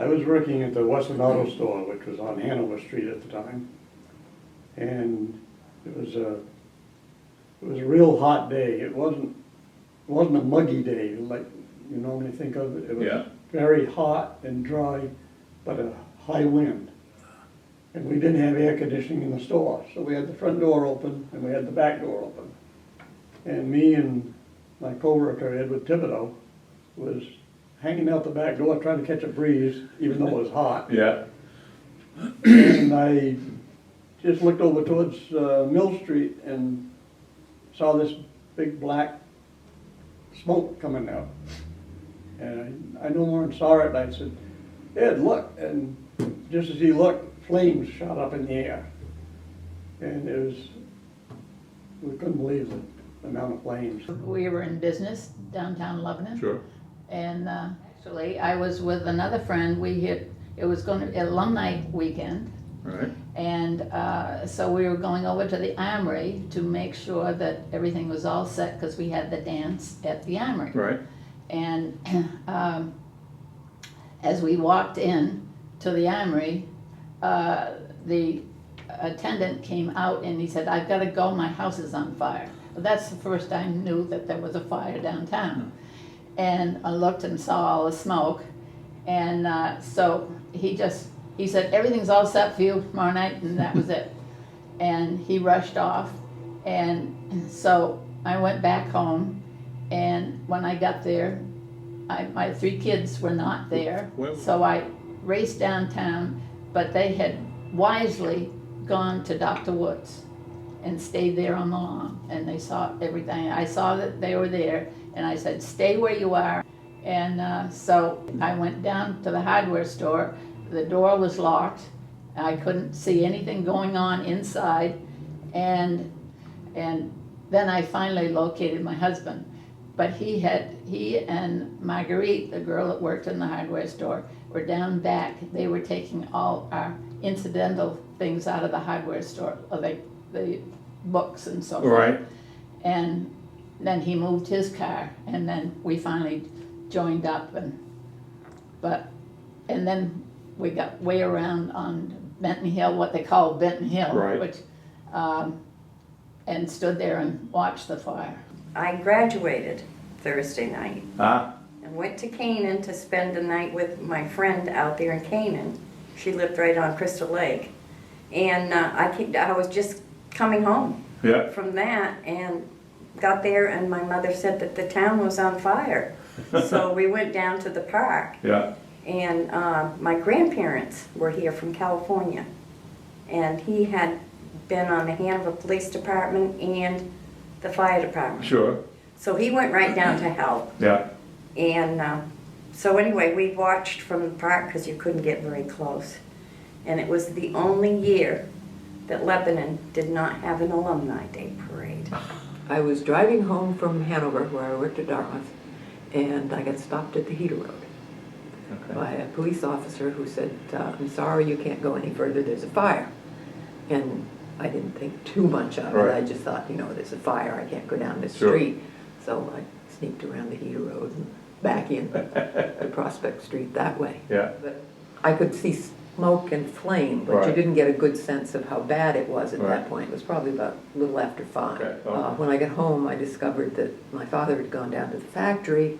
was working at the Western Auto Store, which was on Hanover Street at the time. And it was a real hot day. It wasn't a muggy day like you normally think of it. It was very hot and dry, but a high wind. And we didn't have air conditioning in the store, so we had the front door open and we had the back door open. And me and my coworker, Edward Thibodeau, was hanging out the back door trying to catch a breeze, even though it was hot. Yeah. And I just looked over towards Mill Street and saw this big black smoke coming out. And I no more than saw it, and I said, Ed, look. And just as he looked, flames shot up in the air. And we couldn't believe the amount of flames. We were in business downtown Lebanon. Sure. And actually, I was with another friend. It was going to be alumni weekend. Right. And so we were going over to the Armory to make sure that everything was all set because we had the dance at the Armory. Right. And as we walked in to the Armory, the attendant came out and he said, I've got to go, my house is on fire. Well, that's the first I knew that there was a fire downtown. And I looked and saw all the smoke. And so he said, everything's all set for you tomorrow night, and that was it. And he rushed off. And so I went back home, and when I got there, my 3 kids were not there. So I raced downtown, but they had wisely gone to Dr. Woods and stayed there on the lawn, and they saw everything. I saw that they were there, and I said, stay where you are. And so I went down to the hardware store. The door was locked. I couldn't see anything going on inside. And then I finally located my husband. But he and Marguerite, the girl that worked in the hardware store, were down back. They were taking all our incidental things out of the hardware store, like the books and so forth. Right. And then he moved his car, and then we finally joined up, and then we got way around on Benton Hill, what they call Benton Hill, Right. which, and stood there and watched the fire. I graduated Thursday night Ah. and went to Canaan to spend the night with my friend out there in Canaan. She lived right on Crystal Lake. And I was just coming home Yeah. from that and got there, and my mother said that the town was on fire. So we went down to the park. Yeah. And my grandparents were here from California. And he had been on the Hanover Police Department and the fire department. Sure. So he went right down to help. Yeah. And so anyway, we watched from the park because you couldn't get very close. And it was the only year that Lebanon did not have an Alumni Day parade. I was driving home from Hanover, where I worked at Dartmouth, and I got stopped at the Heater Road by a police officer who said, I'm sorry, you can't go any further, there's a fire. And I didn't think too much of it. Right. I just thought, there's a fire, I can't go down this Sure. street. So I sneaked around the Heater Road and back in to Prospect Street that way. Yeah. But I could see smoke and flame, but you Right. didn't get a good sense of how bad it was at Right. that point. It was probably about a little after 5. Okay. Oh. When I got home, I discovered that my father had gone down to the factory,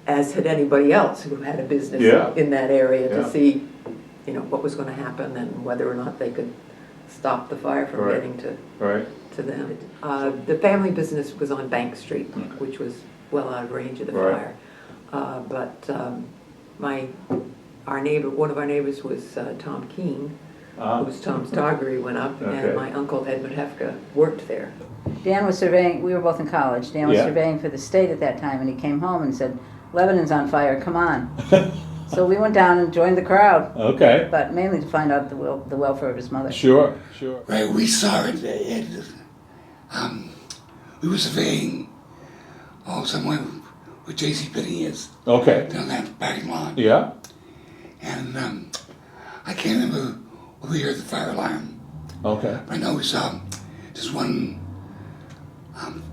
as had anybody else who had a business Yeah. in that area, Yeah. to see, what was going to happen and whether or not they could stop the fire from Right. getting Right. to them. The family business was on Bank Street, Okay. which was well out of range of the Right. fire. But one of our neighbors was Tom Keene, whose Tom's Toggery went up, Okay. and my uncle Edmund Hefka worked there. Dan was surveying, we were both in college, Dan was Yeah. surveying for the state at that time, and he came home and said, Lebanon's on fire, come on. So we went down and joined the crowd, Okay. but mainly to find out the welfare of his mother. Sure. Sure. Right, we saw it. We were surveying somewhere where J.C. Penney is, Okay. down that parking lot. Yeah. And I can't remember when we heard the fire alarm. Okay. But I know we saw just one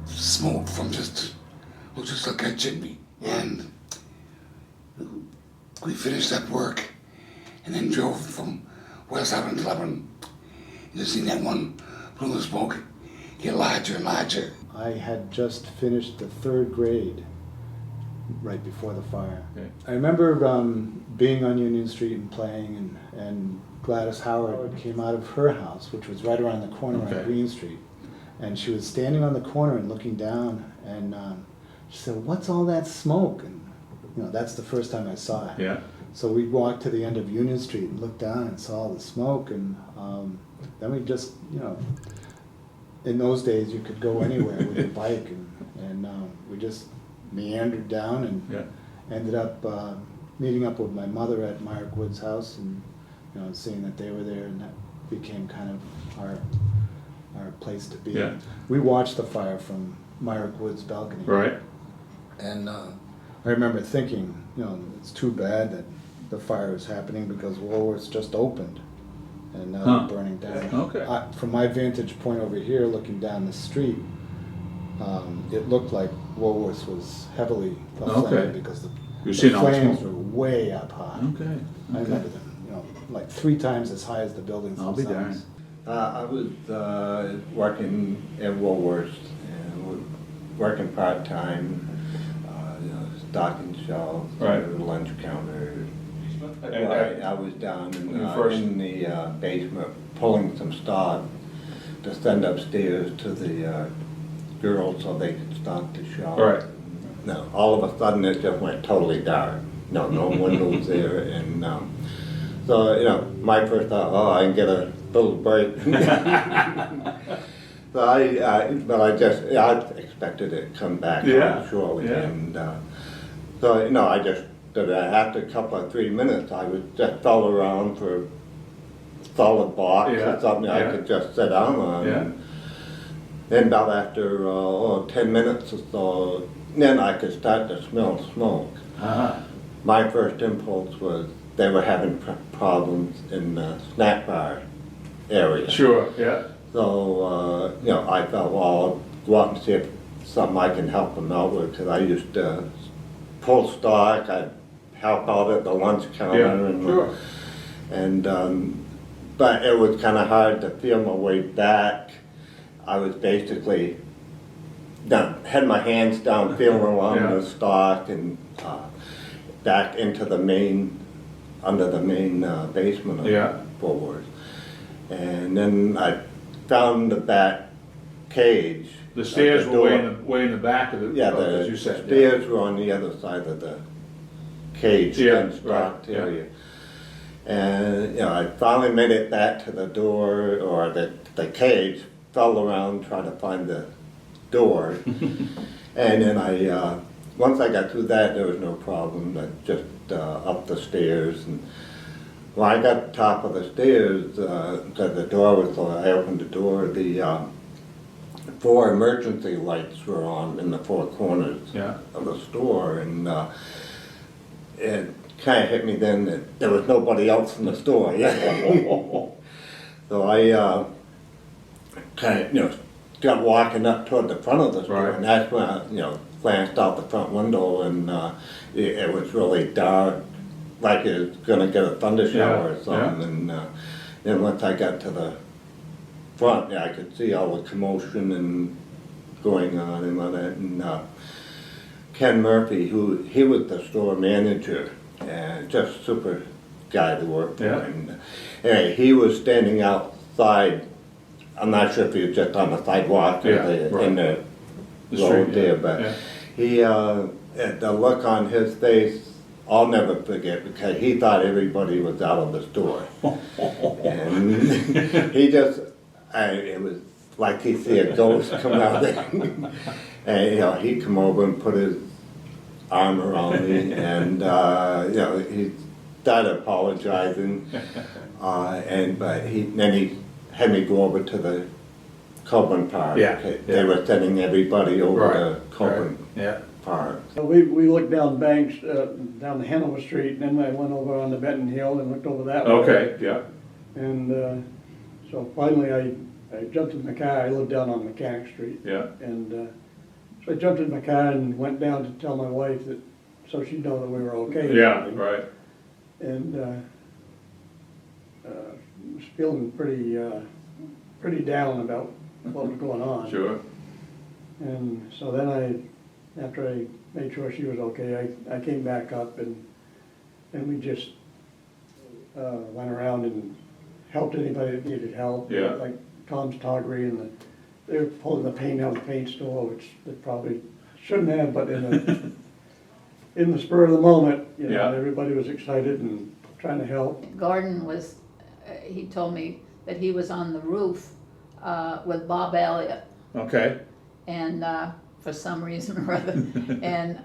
smoke from just like a chimney. And we finished up work and then drove from West Island to Lebanon. You seen that one plume of smoke get larger and larger. I had just finished the 3rd grade right before the fire. Okay. I remember being on Union Street and playing, and Gladys Howard came out of her house, which was right around the corner Okay. on Green Street. And she was standing on the corner and looking down, and she said, "What's all that smoke?" And that's the first time I saw it. Yeah. So we walked to the end of Union Street and looked down and saw the smoke, and then we just, in those days you could go anywhere with your bike, and we just meandered down and Yeah. ended up meeting up with my mother at Myrick Wood's house, and seeing that they were there, and that became kind of our place to be. Yeah. We watched the fire from Myrick Wood's balcony. Right. And I remember thinking, it's too bad that the fire is happening because Woolworth's just opened and now Huh. they're burning down. Okay. From my vantage point over here, looking down the street, it looked like Woolworth's was heavily aflame Okay. because the You've seen all the flames smoke. were way up high. Okay. I remember them, like 3 times as high as the buildings I'll be themselves. darned. I was working at Woolworths and working part-time, stocking shelves, Right. lunch counter. And I was down when you first- in the basement pulling some stock to send upstairs to the girls so they could stock the shelf. Right. No, all of a sudden it just went totally dark. No windows there, and so my first thought, I can get a little break. So I expected it to come back Yeah, shortly, yeah. and so I just did it. After a couple of 3 minutes, I was just fell around for a solid box Yeah, or something I yeah. could just sit down on. Yeah. Then about after 10 minutes or so, then I could start to smell smoke. Uh-huh. My first impulse was they were having problems in the snack bar area. Sure, yeah. So, I thought, well, I'll go out and see if something I can help them out with, because I used to pull stock, I'd help out at the lunch counter. Yeah, sure. And, but it was kind of hard to feel my way back. I was basically had my hands down, feeling along Yeah. the stock, and back into the under the main basement of Yeah. Woolworths. And then I found the back cage. The stairs of were way door. way in the back of the, Yeah, as the you said. stairs were on the other side of the cage, Yeah, fenced right, off yeah. area. And, I finally made it back to the door, or the cage, fell around trying to find the door. And then once I got through that, there was no problem, but just up the stairs. And when I got to the top of the stairs, because the door was, I opened the door, the 4 emergency lights were on in the 4 corners Yeah. of the store, and it kind of hit me then that there was nobody else in the store. So I kind of got walking up toward the front of the store, Right. and that's when I glanced out the front window, and it was really dark, like it was gonna get a thunder shower or Yeah, something. And then once I got to the front, I could see all the commotion and going on and all that. And Ken Murphy, he was the store manager, and just super guy to work for. Yeah. And anyway, he was standing outside. I'm not sure if he was just on the sidewalk or Yeah, right. in the The road street, there, yeah, but yeah. he, the look on his face, I'll never forget, because he thought everybody was out of the store. And he just, it was like he see a ghost come out there. And, he'd come over and put his arm around me, and, he started apologizing. But then he had me go over to the Coburn Park. Yeah, They yeah. were sending everybody over Right, to Coburn right, yeah. Park. We looked down Banks, down the Hanover Street, and then I went over on the Benton Hill and looked over that way. Okay, yeah. And so finally I jumped in my car. I lived down on Mechanic Street. Yeah. And so I jumped in my car and went down to tell my wife that, so she'd know that we were okay. Yeah, right. and was feeling pretty down about what was going on. Sure. And so then after I made sure she was okay, I came back up and we just went around and helped anybody that needed help. Yeah. Like Tom's Toggery, and they were pulling the paint out of the paint store, which they probably shouldn't have, but in the spur of the moment, you know, Yeah. everybody was excited and trying to help. Gordon was, he told me that he was on the roof with Bob Elliott, Okay. and for some reason or other, and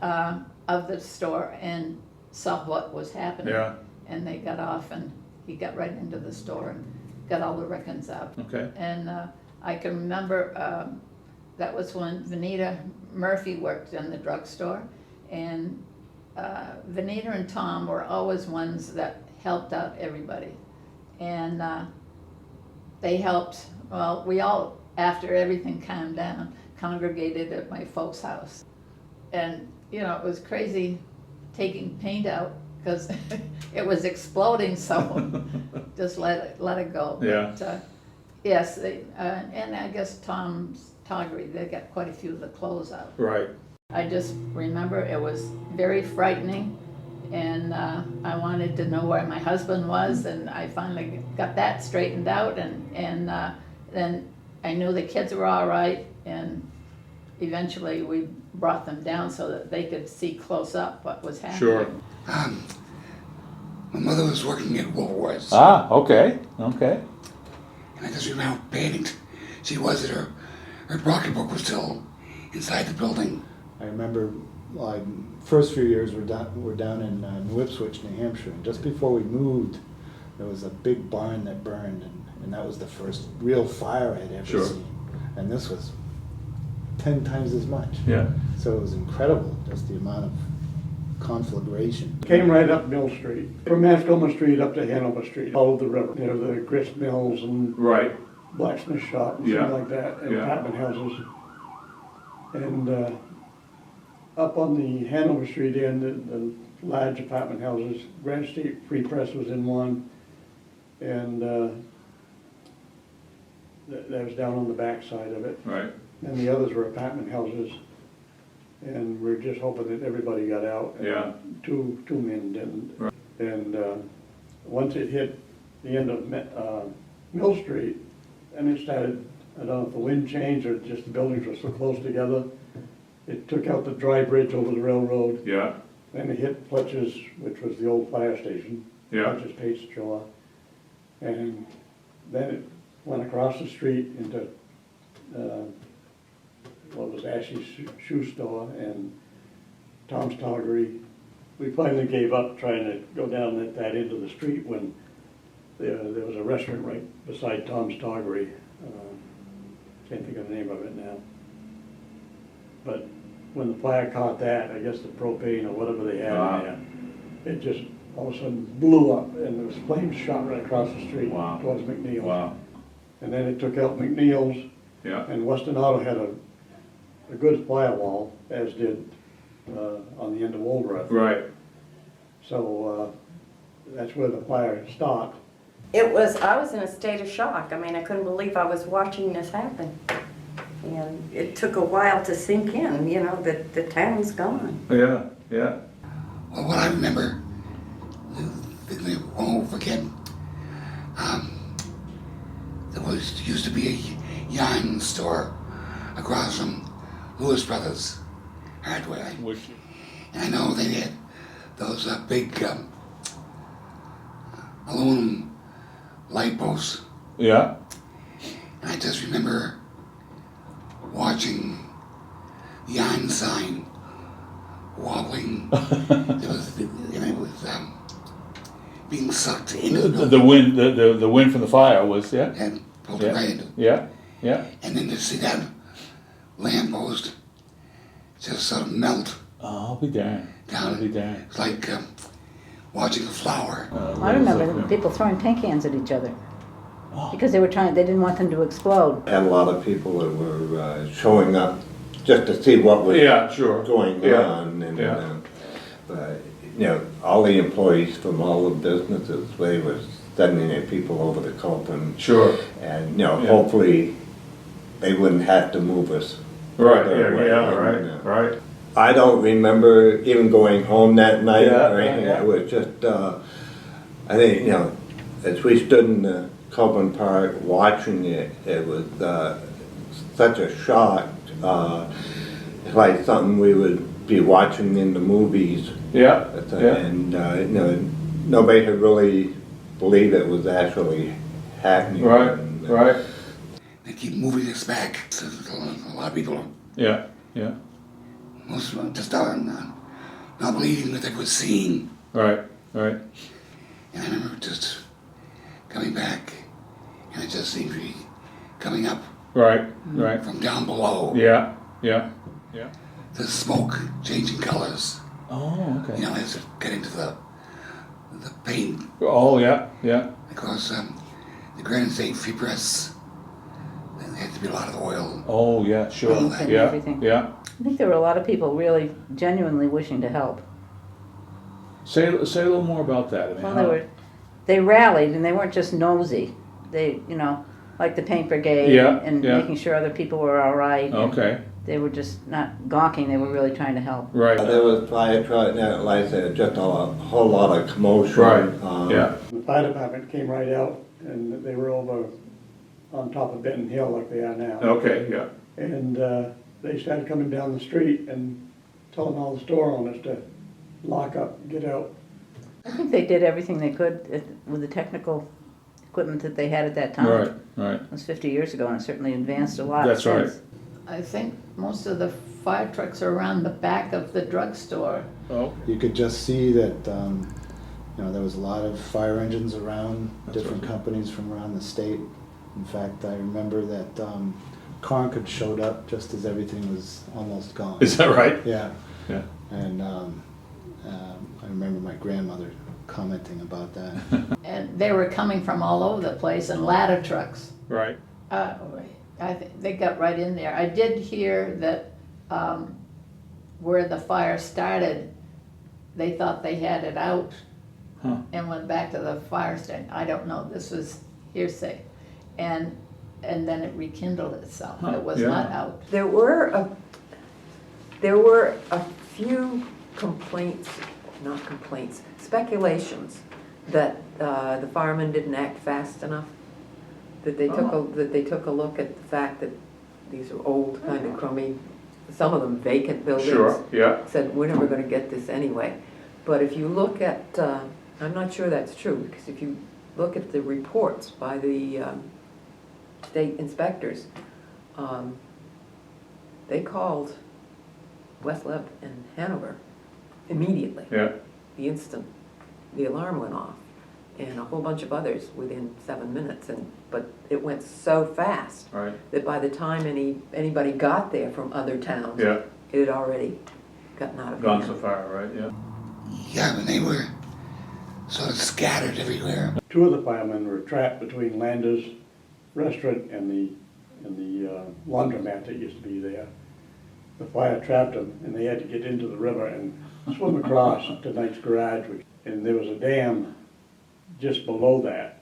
of the store, and saw what was happening. Yeah. And they got off, and he got right into the store and got all the records out. Okay. And I can remember that was when Vanita Murphy worked in the drugstore, and Vanita and Tom were always ones that helped out everybody. And they helped, well, we all, after everything calmed down, congregated at my folks' house. And, you know, it was crazy taking paint out because it was exploding, so just let it go. Yeah. But, yes, and I guess Tom's Toggery, they got quite a few of the clothes out. Right. I just remember it was very frightening, and I wanted to know where my husband was, and I finally got that straightened out, and then I knew the kids were all right, and eventually we brought them down so that they could see close up what was happening. Sure. My mother was working at Woolworths, Ah, okay. Okay. and I just remember how panicked she was that her pocketbook was still inside the building. I remember, first few years we're down in New Ipswich, New Hampshire, and just before we moved, there was a big barn that burned, and that was the first real fire I'd ever Sure. seen. And this was 10 times as much. Yeah. So it was incredible, just the amount of conflagration. Came right up Mill Street, from Mascoma Street up to Hanover Street, followed the river. You know, the grist mills and Right. blacksmith shop and Yeah. things like that, and Yeah. apartment houses. And up on the Hanover Street end, the large apartment houses, Grant Street Free Press was in one, and that was down on the back side of it. Right. And the others were apartment houses, and we're just hoping that everybody got out. and Yeah. Two men didn't. Right. And once it hit the end of Mill Street, and it started, I don't know if the wind changed or just the buildings were so close together, it took out the dry bridge over the railroad, Yeah. then it hit Fletcher's, which was the old fire station. Yeah. Fletcher's Paste Store. And then it went across the street into what was Ashley's shoe store and Tom's Toggery. We finally gave up trying to go down that end of the street when there was a restaurant right beside Tom's Toggery. Can't think of the name of it now. But when the fire caught that, I guess the propane or whatever they had Wow. in there, it just all of a sudden blew up, and there was flames shot right across the street Wow. towards McNeil's. Wow. And then it took out McNeil's, Yeah. and Western Auto had a good firewall, as did on the end of Woolworth. Right. So that's where the fire stopped. I was in a state of shock. I mean, I couldn't believe I was watching this happen. And it took a while to sink in, you know, that the town's gone. Yeah. Yeah. Well, what I remember, I won't forget, there used to be a yarn store across from Lewis Brothers Hardware. Which. And I know they had those big aluminum light posts. Yeah. And I just remember watching the yarn sign wobbling. It was being sucked into the The building wind. The wind from the fire was. Yeah. and pulled it right into. Yeah. Yeah. And then to see that lamppost just sort of melt Oh, I'll be darned. down. I'll be darned. It's like watching a flower. I remember people throwing paint cans at each other because they didn't want them to explode. Had a lot of people that were showing up just to see what was Yeah. Sure. going Yeah. on, and Yeah. but all the employees from all the businesses, they were sending their people over to Colton. Sure. And, Yeah. hopefully they wouldn't have to move us. Right, further away. And, right. I don't remember even going home that night Yeah, or anything. yeah. It was just, I think, as we stood in the Coburn Park watching it, it was such a shock. It's like something we would be watching in the movies. Yeah, yeah. And, nobody could really believe it was actually happening. Right, And, right. They keep moving us back. So a lot of people, Yeah, yeah. most of them just not believing what they were seeing. Right, right. And I remember just coming back, and it just seemed to be coming up Right, right. from down below. Yeah, yeah, yeah. The smoke changing colors. Oh, okay. As it got into the paint. Oh, yeah, yeah. Because the Granite State Free Press, there had to be a lot of oil. Oh, yeah, sure. Paint and Yeah, everything. yeah. I think there were a lot of people really genuinely wishing to help. Say a little more about that. I mean, Well, they rallied, and they weren't just nosy. They, like the paint brigade, Yeah, and yeah. making sure other people were all right. and Okay, They were just not gawking, they were really trying to help. right. There was fire truck, and like I said, just a whole lot of commotion. Right, yeah. The fire department came right out, and they were over on top of Benton Hill like they are now. Okay, yeah. And they started coming down the street and telling all the store owners to lock up, get out. I think they did everything they could with the technical equipment that they had at that time. Right, right. It was 50 years ago, and it certainly advanced a lot That's right. since. I think most of the fire trucks are around the back of the drugstore. Oh, You could just see that, there was a lot of fire engines around, That's different right. companies from around the state. In fact, I remember that Concord showed up just as everything was almost gone. is that right? Yeah, Yeah. and I remember my grandmother commenting about that. And they were coming from all over the place in ladder trucks. Right. They got right in there. I did hear that where the fire started, they thought they had it out Huh. and went back to the fire station. I don't know, this was hearsay. And then it rekindled itself. Huh, It was yeah. not out. There were a few complaints, not complaints, speculations that the firemen didn't act fast enough. That they took a look at the fact that these are old, kind of crummy, some of them vacant buildings. Sure, yeah. Said, we're never gonna get this anyway. But if you look at, I'm not sure that's true, because if you look at the reports by the state inspectors, they called West Leb and Hanover immediately, Yeah, the instant the alarm went off, and a whole bunch of others within 7 minutes. But it went so fast right. that by the time anybody got there from other towns, Yeah, it had already gotten out of gone hand. so far, right, yeah. Yeah, but they were sort of scattered everywhere. Two of the firemen were trapped between Lander's restaurant and the laundromat that used to be there. The fire trapped them, and they had to get into the river and swim across to Knight's Garage, and there was a dam just below that,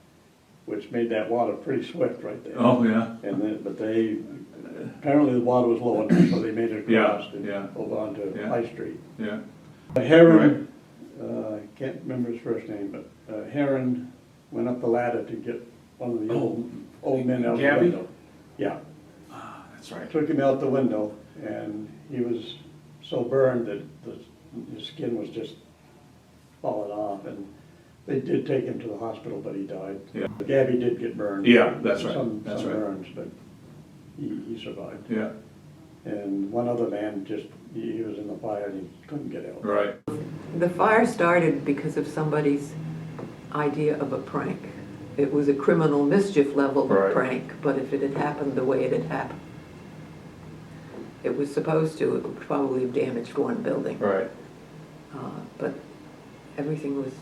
which made that water pretty swift right there. Oh, yeah. But apparently the water was low enough, so they made it across Yeah, and yeah. over onto Yeah. High Street. Yeah. Heron, I can't remember his first name, but Heron went up the ladder to get one of the old men out the Gabby? window. Yeah, Ah, that's right. took him out the window, and he was so burned that his skin was just falling off, and they did take him to the hospital, but he died. Yeah. Gabby did get burned. Yeah, that's right, Some that's right. burns, but he survived. Yeah, And one other man he was in the fire and he couldn't get out. right. The fire started because of somebody's idea of a prank. It was a criminal mischief level Right. prank, but if it had happened the way it had happened, it was supposed to, it would probably have damaged one building. Right. But everything was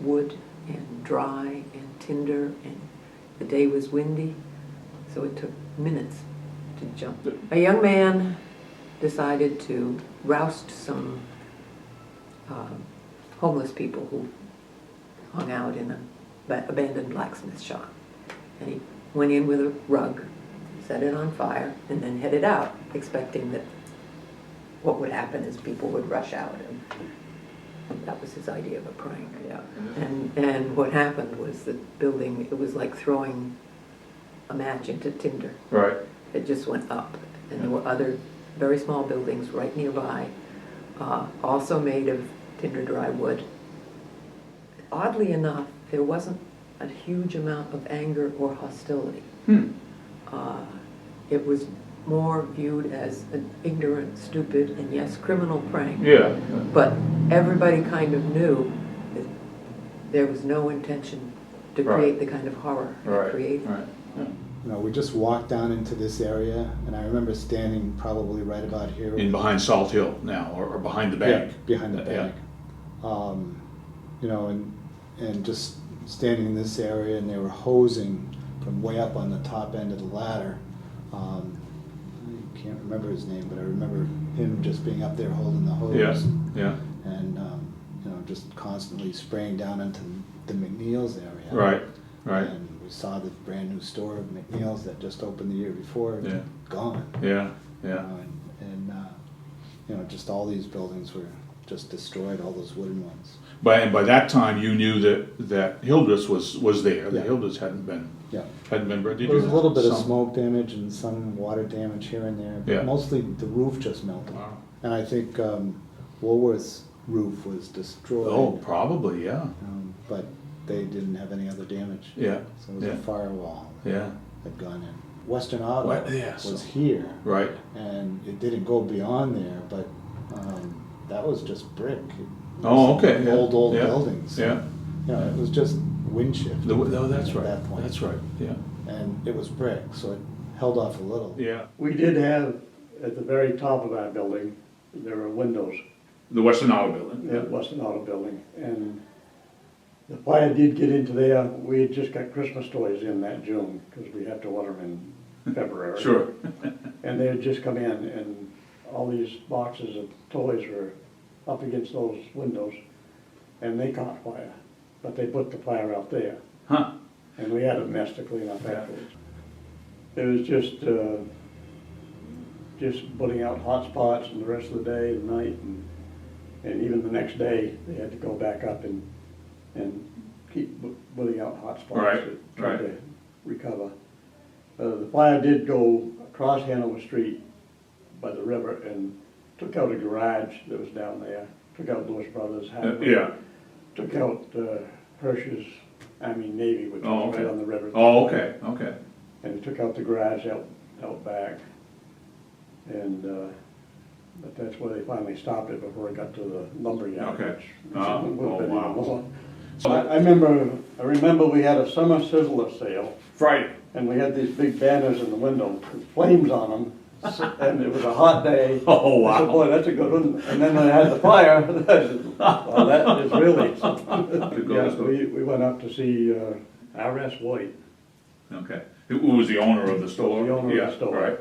wood and dry and tinder, and the day was windy, so it took minutes to jump. A young man decided to roust some homeless people who hung out in an abandoned blacksmith shop. And he went in with a rug, set it on fire, and then headed out, expecting that what would happen is people would rush out, and that was his idea of a prank. Yeah. And what happened was the building, it was like throwing a match into tinder. Right. It just went up. And there were other very small buildings right nearby, also made of tinder dry wood. Oddly enough, there wasn't a huge amount of anger or hostility. It was more viewed as an ignorant, stupid, and yes, criminal prank. Yeah. But everybody kind of knew that there was no intention to Right. create the kind of horror it Right. created. Right. Yeah. You know, we just walked down into this area, and I remember standing probably right about here. In behind Salt Hill now, or behind the bank. Yeah, behind the Yeah. bank. You know, and just standing in this area, and they were hosing from way up on the top end of the ladder. I can't remember his name, but I remember him just being up there holding the hose. Yeah. Yeah. And, you know, just constantly spraying down into the McNeil's area. Right. Right. And we saw the brand new store of McNeil's that just opened the year before, Yeah. gone. Yeah. You Yeah. know, and you know, just all these buildings were just destroyed, all those wooden ones. By that time, you knew that Hildreth's was there. The Yeah. Hildreth's hadn't been Yeah. burned. Did There was you- a little bit of some- smoke damage and some water damage here and there, but Yeah. mostly the roof just melted. Wow. And I think Woolworth's roof was destroyed. Oh, probably. Yeah. But they didn't have any other damage. Yeah. So it was Yeah. a firewall Yeah. had gone in. Western Auto Yeah, so- was here, Right. and it didn't go beyond there, but that was just brick. It Oh, was okay. Yeah. Old Yeah. buildings. Yeah. You know, it was just wind shift. Oh, that's at right. that point. That's right. Yeah. And it was brick, so it held off a little. Yeah. We did have, at the very top of our building, there were windows, The Western Auto Building. at Western Auto Building, and the fire did get into there. We had just got Christmas toys in that June, because we had to order them in February. Sure. And they had just come in, and all these boxes of toys were up against those windows, and they caught fire, but they put the fire out there, Huh. and we had a mess to clean up afterwards. It was just putting out hot spots and the rest of the day and night, and even the next day, they had to go back up and keep putting out hot spots Right, to try right. to recover. The fire did go across Hanover Street by the river and took out a garage that was down there, took out Lewis Brothers, Yeah. took out Hirsch's, Navy, which Oh, was okay. right on the river. Oh, okay. Okay. And it took out the garage out back. And, but that's where they finally stopped it before it got to the lumberyard. Okay. which Oh, would've been wow. even more. So I remember we had a summer sizzler sale, Friday. and we had these big banners in the window with flames on them, and it was a hot day. Oh, I said, wow. boy, that's a good one. And then I had the fire. I said, well, that is really something. Yes, we went up to see R.S. White. Okay. Who was the owner of the store? The owner of the Yeah, store. Right.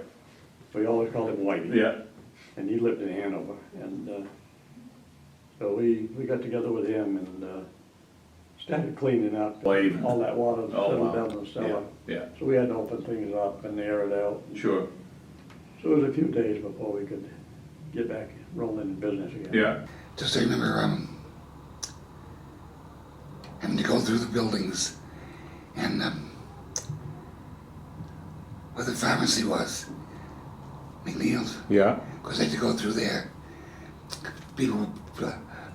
We always called him Whitey. Yeah. And he lived in Hanover. And so we got together with him and started cleaning up. Waving. All that water Oh, settled wow. down in the cellar. Yeah. So we had to open things up and air it out. Sure. So it was a few days before we could get back rolling in business again. Yeah. Just I remember having to go through the buildings and where the pharmacy was, McNeil's, Yeah. because they had to go through there. People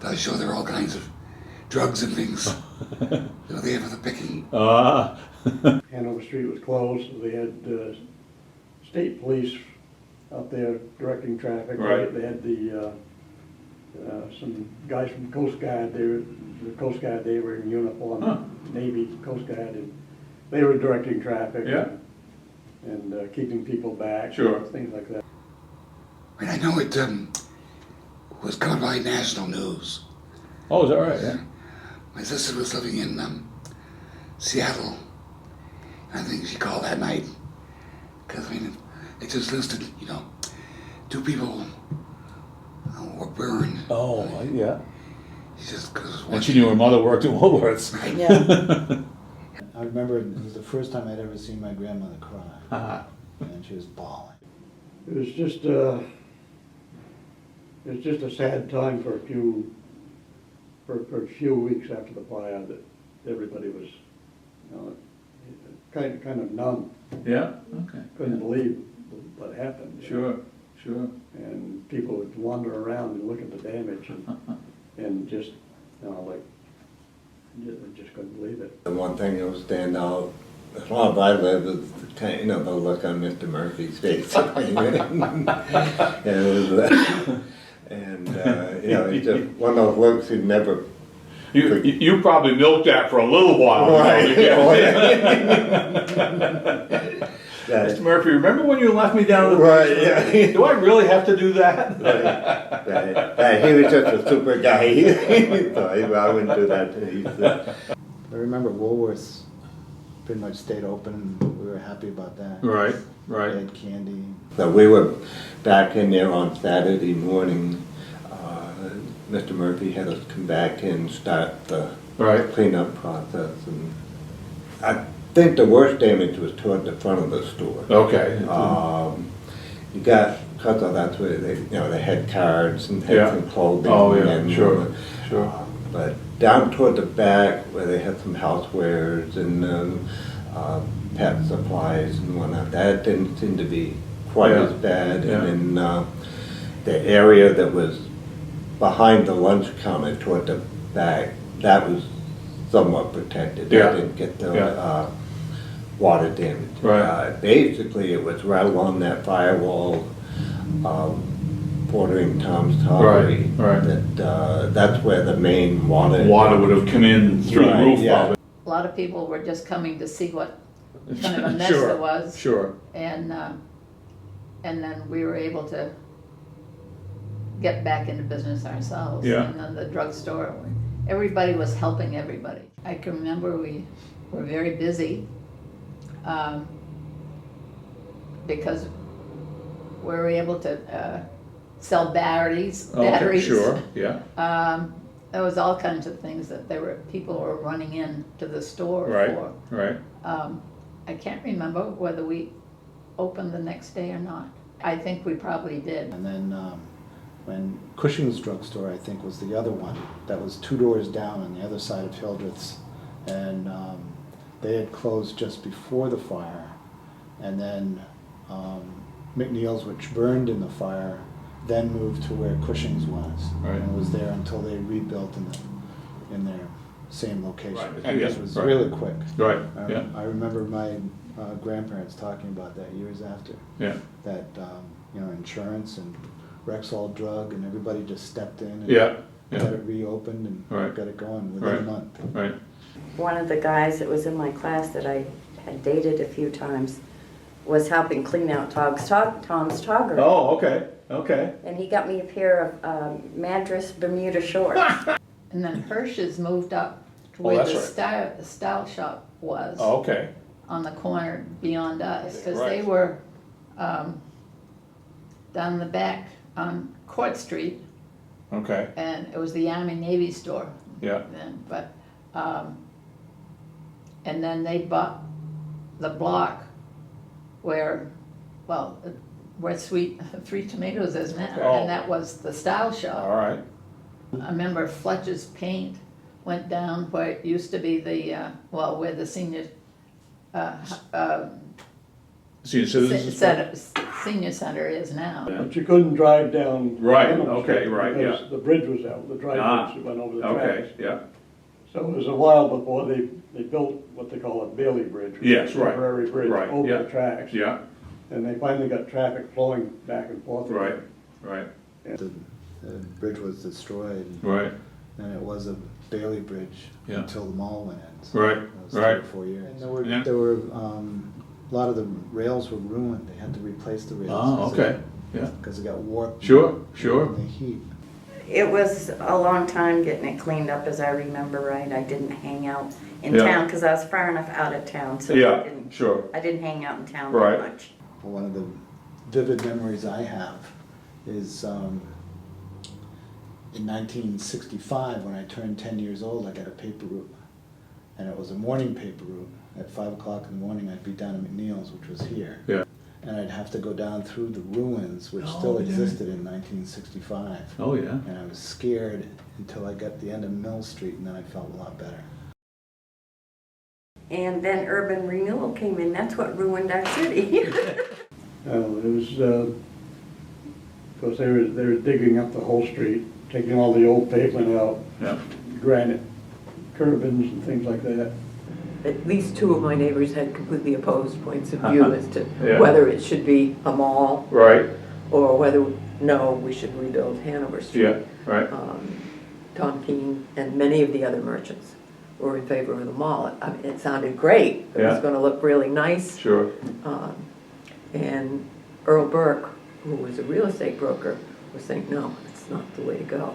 they'll show there all kinds of drugs and things that were there for the picking. Hanover Street was closed, so they had state police out there directing traffic. Right. They had some guys from Coast Guard, they were in uniform, Huh. Navy, Coast Guard, and they were directing traffic. Yeah. And keeping people back. Sure. Things like that. And I know it was covered by national news. Oh, is that right? Yeah. My sister was living in Seattle, and I think she called that night, because it just listed, 2 people were burned. Oh, yeah. He says, because And she knew her mother worked at Woolworths. Yeah. I remember it was the first time I'd ever seen my grandmother cry, Uh-huh. and she was bawling. It was just, a sad time for a few weeks after the fire that everybody was, you know, kind of numb. Yeah, okay. Couldn't believe what happened. Sure, sure. And people would wander around and look at the damage and just, you know, like, just couldn't believe it. The one thing that will stand out, as long as I live, is the look on Mr. Murphy's face. He's just one of those looks he'd never. You probably milked that for a little while. Right. Mr. Murphy, remember when you left me down at the Right, yeah. Do I really have to do that? Right. He was just a super guy. So I wouldn't do that to him. I remember Woolworths pretty much stayed open, and we were happy about that. Right, They right. had candy. So we were back in there on Saturday morning. Mr. Murphy had us come back and start the Right. cleanup process. And I think the worst damage was toward the front of the store. Okay. You got, because of that's where they had cards and had Yeah. some clothing. Oh, yeah, and, sure. But down toward the back where they had some housewares and pet supplies and whatnot, that didn't seem to be quite Yeah. as bad. Yeah. And then the area that was behind the lunch counter toward the back, that was somewhat protected. Yeah. That didn't get the Yeah. water damage. Right. Basically, it was right along that firewall, bordering Tom's Toggery. Right, right. That's where the main water. Water would have come in through the Right, roof yeah. of it. A lot of people were just coming to see what kind of a mess Sure, there was. Sure. And then we were able to get back into business ourselves. Yeah. And then the drugstore, everybody was helping everybody. I can remember we were very busy because we were able to sell batteries. Okay, sure, yeah. There was all kinds of things that people were running in to the store Right, for. right. I can't remember whether we opened the next day or not. I think we probably did. And then when Cushing's drugstore, I think, was the other one, that was 2 doors down on the other side of Hildreth's. And they had closed just before the fire. And then McNeil's, which burned in the fire, then moved to where Cushing's was. Right. And was there until they rebuilt in their same location. Right. It was Right. really quick. Right, yeah. I remember my grandparents talking about that years after. Yeah. That, insurance and Rexall Drug and everybody just stepped in and Yeah, got yeah. it reopened and Right. got it going within Right. a month. Right. One of the guys that was in my class that I had dated a few times was helping clean out Tom's Toggery. Oh, okay, okay. And he got me a pair of Madras Bermuda shorts. And then Hirsch's moved up to Oh, where that's the right. style shop was. Oh, okay. On the corner beyond us, because Right. they were down the back on Court Street, Okay, and it was the Army Navy store yeah. then, but, and then they bought the block where Sweet Tomatoes is now, Oh. and that was the style shop. All right. I remember Fletcher's Paint went down where it used to be where the senior, Senior citizens. senior center is now. Yeah. But you couldn't drive down. Right, Hanover okay, Street right, because yeah. the bridge was out, the dry Ah, bridge that went over the Okay, tracks. yeah. So it was a while before they built what they call a Bailey Bridge. which Yes, is a right, temporary bridge right, over yeah. the tracks. Yeah, And they finally got traffic flowing back and forth. right, right, The bridge was destroyed, right, and it was a Bailey Bridge Yeah. until the mall went in. So right, that was right. 3 or 4 years. And Yeah. there were a lot of the rails were ruined. They had to replace the rails. Oh, okay, yeah. Because it got warped. Sure, sure. In the heat. It was a long time getting it cleaned up, as I remember right. I didn't hang out in Yeah. town because I was far enough out of town, so Yeah, sure. I didn't hang out in town Right. that much. One of the vivid memories I have is in 1965, when I turned 10 years old, I got a paper route. And it was a morning paper route. At 5 o'clock in the morning, I'd be down at McNeil's, which was here. Yeah. And I'd have to go down through the ruins, which Oh, still yeah. existed in 1965. Oh, yeah. And I was scared until I got to the end of Mill Street, and then I felt a lot better. And then urban renewal came in, that's what ruined our city. It was, of course, they were digging up the whole street, taking all the old pavement out, Yeah. granite curbings and things like that. At least two of my neighbors had completely opposed points of view as to Yeah. whether it should be a mall Right, or whether, no, we should rebuild Hanover Street. yeah, right. Tom Keene and many of the other merchants were in favor of the mall. I mean, it sounded great. It Yeah. was gonna look really nice. Sure. And Earl Burke, who was a real estate broker, was saying, no, it's not the way to go.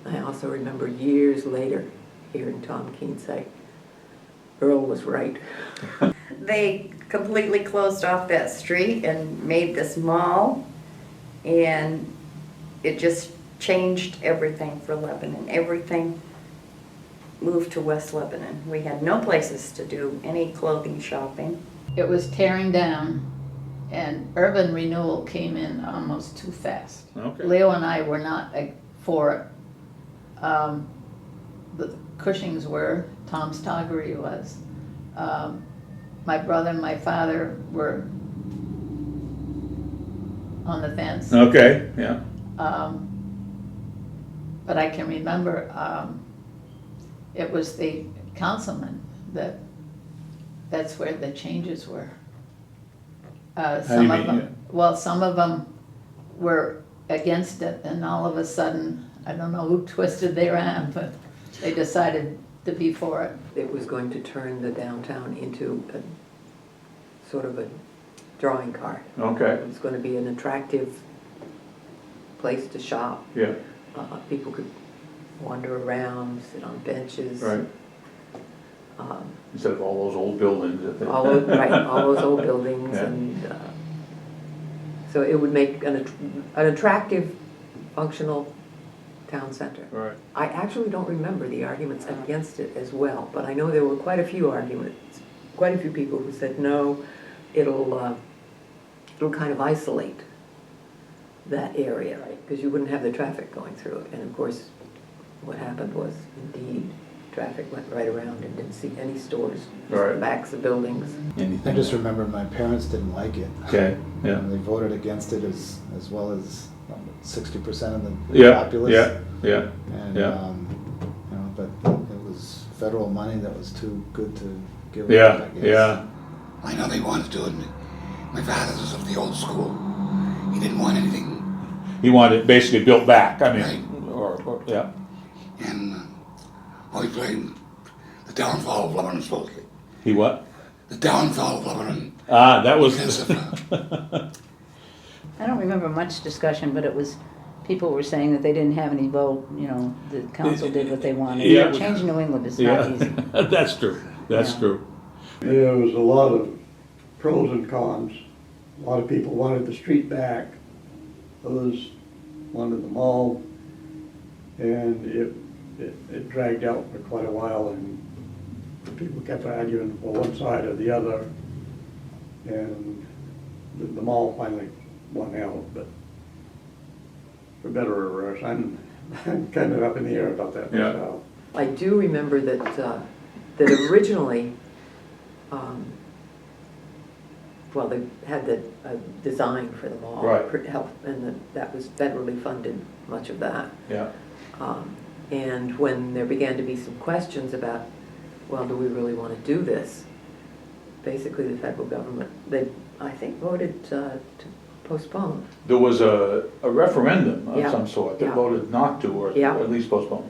I also remember years later hearing Tom Keene say, Earl was right. They completely closed off that street and made this mall, and it just changed everything for Lebanon. Everything moved to West Lebanon. We had no places to do any clothing shopping. It was tearing down, and urban renewal came in almost too fast. Okay. Leo and I were not for it. The Cushings were, Tom Stoggery was. My brother and my father were on the fence. Okay, yeah. But I can remember, it was the councilman that's where the changes were. Some of mean, them, well, some of them were against it, and all of a sudden, I don't know who twisted their arm, but they decided to be for it. It was going to turn the downtown into a sort of a drawing card. Okay, It was going to be an attractive place to shop. yeah, People could wander around, sit on benches. right. Um, Instead of all those old buildings that they. all those old buildings, Yeah. and so it would make an attractive, functional town center. Right. I actually don't remember the arguments against it as well, but I know there were quite a few arguments, quite a few people who said, no, it'll kind of isolate that area, because you wouldn't have the traffic going through it. And of course, what happened was, indeed, traffic went right around and didn't see any stores, just Right. the backs of buildings. I Anything. just remember my parents didn't like it. Okay, yeah. And they voted against it as well as 60% of the Yeah, populace. yeah, yeah, And, yeah. you know, but it was federal money that was too good to give Yeah, up, I guess. yeah. I know they wanted to do it. My father was of the old school. He didn't want anything. He wanted it basically built back, I mean, Right. or yeah. And always blamed the downfall of Lebanon, supposedly. He what? The downfall of Lebanon. Ah, that was. Because of, I don't remember much discussion, but it was, people were saying that they didn't have any vote, you know, the council did what they wanted. Yeah. Changing New England is not easy. Yeah, that's true, that's Yeah. true. There was a lot of pros and cons. A lot of people wanted the street back, others wanted the mall, and it dragged out for quite a while, and people kept arguing for one side or the other, and the mall finally won out, but for better or worse, I'm kind of up in the air about that Yeah. myself. I do remember that originally, well, they had the design for the mall. Right. And that was federally funded, much of that. Yeah, And when there began to be some questions about, well, do we really want to do this? Basically, the federal government, they, I think, voted to postpone. there was a referendum of Yeah. some sort that Yeah. voted not to, or Yeah. at least postpone.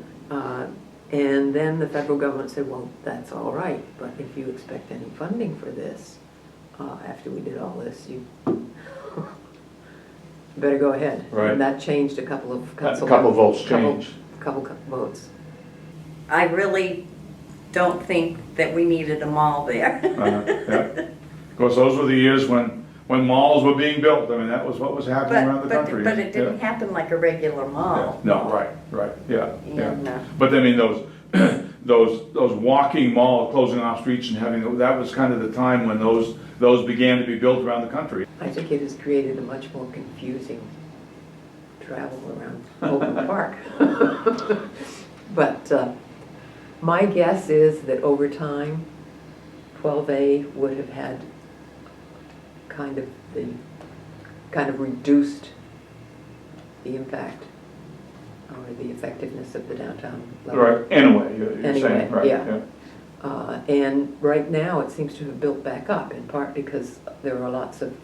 And then the federal government said, well, that's all right, but if you expect any funding for this, after we did all this, you better go ahead. Right. And that changed a couple of council. A couple of votes changed. Couple votes. I really don't think that we needed a mall there. Yeah. Of course, those were the years when when malls were being built, I mean, that was what was happening around the country. But it didn't happen like a regular mall. No, right, yeah, And, yeah. But I mean, those, those walking malls, closing off streets and having, that was kind of the time when those began to be built around the country. I think it has created a much more confusing travel around Oakland Park. But my guess is that over time, 12A would have had kind of reduced the impact or the effectiveness of the downtown level. Right, anyway, you're saying, Anyway, right, yeah. And right now, it seems to have built back up, in part because there are lots of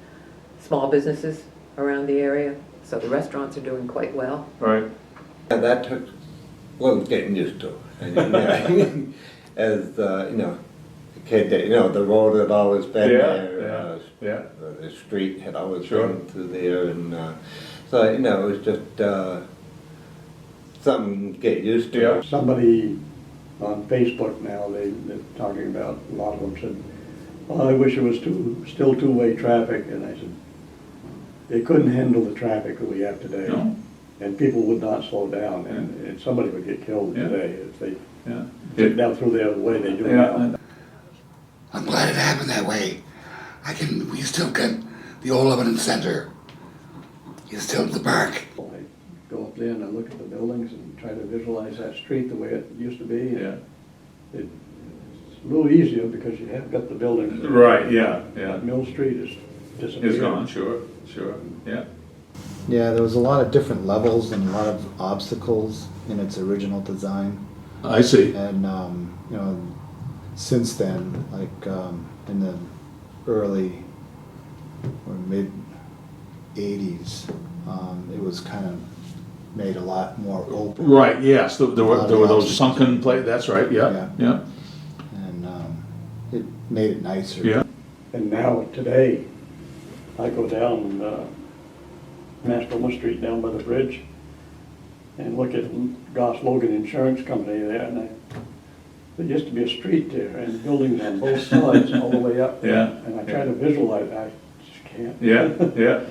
small businesses around the area, so the restaurants are doing quite well. Right. And that took a little getting used to. And, yeah, as, you know, the kid that, you know, the road had always been there. Yeah. The street had always Sure. been through there, and so, you know, it was just something to get used to. Yeah. Somebody on Facebook now, they're talking about, a lot of them said, well, I wish it was still two-way traffic, and I said, they couldn't handle the traffic that we have today. No. And people would not slow down, and somebody would get killed Yeah. today if they Yeah. sit down through there the way they do Yeah. now. I'm glad it happened that way. We still get the old Lebanon Center. It's still the park. I go up there and I look at the buildings and try to visualize that street the way it used to be. Yeah. It's a little easier because you have got the buildings. Right, yeah, yeah. But Mill Street is disappeared. It's gone, sure, yeah. Yeah, there was a lot of different levels and a lot of obstacles in its original design. I see. And, you know, since then, like in the early or mid 80s, it was kind of made a lot more open. Right, yes, there were lot of those houses. sunken that's right, yeah. And it made it nicer. Yeah. And now, today, I go down Mascoma Street down by the bridge and look at Goss Logan Insurance Company there, and there used to be a street there and buildings on both sides all the way up. Yeah. And I try to visualize, I just can't. Yeah.